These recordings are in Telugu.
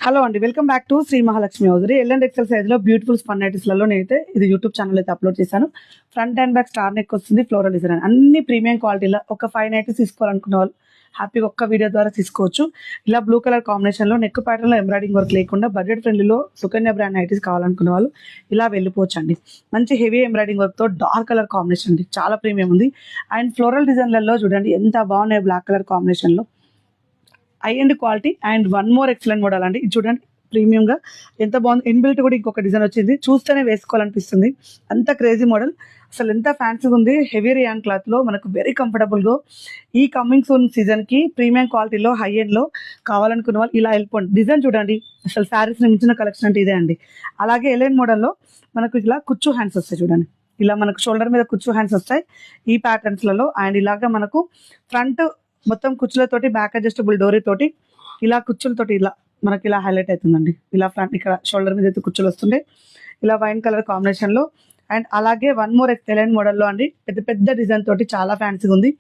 హలో అండి, welcome back to Shri Mahalakshmi hosiery. L and XL size లో బ్యూటిఫుల్ స్పన్ నైటీస్లలో నేనైతే ఇది యూట్యూబ్ ఛానల్ అయితే అప్లోడ్ చేశాను. Front and back star neck వస్తుంది, ఫ్లోరల్ డిజైన్, అన్ని ప్రీమియం క్వాలిటీలో ఒక 5 నైటీస్ తీసుకోవాలనుకున్న వాళ్ళు హ్యాపీగా ఒక్క వీడియో ద్వారా తీసుకోవచ్చు. ఇలా బ్లూ కలర్ కాంబినేషన్లో నెక్ ప్యాటర్న్లో ఎంబ్రాయిడింగ్ వర్క్ లేకుండా బడ్జెట్ ఫ్రెండ్లీలో సుకన్య బ్రాండ్ నైటీస్ కావాలనుకున్న వాళ్ళు ఇలా వెళ్ళిపోవచ్చు అండి. మంచి హెవీ ఎంబ్రాయిడింగ్ వర్క్తో డార్క్ కలర్ కాంబినేషన్ అండి, చాలా ప్రీమియం ఉంది. అండ్ ఫ్లోరల్ డిజైన్లలో చూడండి ఎంత బాగున్నాయి, బ్లాక్ కలర్ కాంబినేషన్లో high and quality. And one more excellent model అండి, ఇది చూడండి ప్రీమియంగా ఎంత బాగుంది. ఇన్బిల్ట్ కూడా ఇంకొక డిజైన్ వచ్చింది, చూస్తేనే వేసుకోవాలనిపిస్తుంది, అంత క్రేజీ మోడల్, అసలు ఎంత ఫ్యాన్సీగా ఉంది. హెవీ రియాన్ క్లాత్లో మనకు వెరీ కంఫర్టబుల్గా ఈ కమింగ్ సూన్ సీజన్కి ప్రీమియం క్వాలిటీలో హై ఎండ్లో కావాలనుకున్న వాళ్ళు ఇలా వెళ్ళిపోండి. డిజైన్ చూడండి, అసలు శారీస్ని మించిన కలెక్షన్ అంటే ఇదే అండి. అలాగే ఎలైన్ మోడల్లో మనకు ఇలా కుచ్చు హ్యాండ్స్ వస్తాయి చూడండి, ఇలా మనకు షోల్డర్ మీద కుచ్చు హ్యాండ్స్ వస్తాయి ఈ ప్యాటర్న్స్లలో. అండ్ ఇలాగా మనకు ఫ్రంట్ మొత్తం కుచ్చులతోటి, బ్యాక్ అడ్జస్టబుల్ డోరీ తోటి, ఇలా కుచ్చులతోటి ఇలా మనకి ఇలా హైలైట్ అవుతుందండి. ఇలా ఫ్రంట్ ఇక్కడ షోల్డర్ మీద అయితే కుచ్చులు వస్తుండే, ఇలా వైన్ కలర్ కాంబినేషన్లో. అండ్ అలాగే వన్ మోర్ ఎలైన్ మోడల్లో అండి, పెద్ద పెద్ద డిజైన్ తోటి చాలా ఫ్యాన్సీగా ఉంది.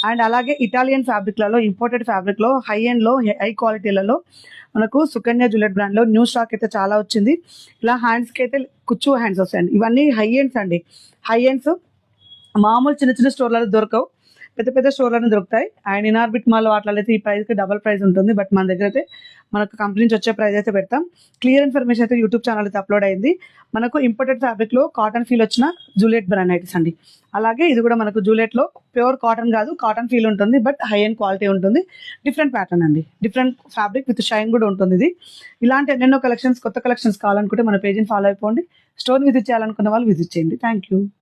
అండ్ అలాగే ఇటాలియన్ ఫ్యాబ్రిక్లలో, ఇంపోర్టెడ్ ఫ్యాబ్రిక్లో, హై ఎండ్లో, హై క్వాలిటీలలో మనకు సుకన్య జ్యువెలరీ బ్రాండ్లో న్యూ స్టాక్ అయితే చాలా వచ్చింది. ఇలా హ్యాండ్స్కి అయితే కుచ్చు హ్యాండ్స్ వస్తాయండి, ఇవన్నీ హై ఎండ్స్ అండి. హై ఎండ్స్ మామూలు చిన్న చిన్న స్టోర్లలో దొరకవు, పెద్ద పెద్ద స్టోర్లను దొరుకుతాయి. అండ్ ఇనార్బిట్ మాల్ వాటిలో అయితే ఈ ప్రైస్కి డబల్ ప్రైస్ ఉంటుంది, బట్ మన దగ్గర అయితే మనకు కంపెనీ నుంచి వచ్చే ప్రైస్ అయితే పెడతాం. క్లియర్ ఇన్ఫర్మేషన్ అయితే యూట్యూబ్ ఛానల్ అయితే అప్లోడ్ అయింది. మనకు ఇంపోర్టెడ్ ఫ్యాబ్రిక్లో కాటన్ ఫీల్ వచ్చిన జూలియట్ బ్రాండ్ నైటీస్ అండి. అలాగే ఇది కూడా మనకు జూలియట్లో ప్యూర్ కాటన్ కాదు, కాటన్ ఫీల్ ఉంటుంది, బట్ హై అండ్ క్వాలిటీ ఉంటుంది. డిఫరెంట్ ప్యాటర్న్ అండి, డిఫరెంట్ ఫ్యాబ్రిక్ విత్ షైన్ కూడా ఉంటుంది. ఇది ఇలాంటి ఎన్నెన్నో కలెక్షన్స్, కొత్త కలెక్షన్స్ కావాలనుకుంటే మన పేజ్ని ఫాలో అయిపోండి. స్టోర్ విజిట్ చేయాలనుకున్న వాళ్ళు విజిట్ చేయండి. Thank you.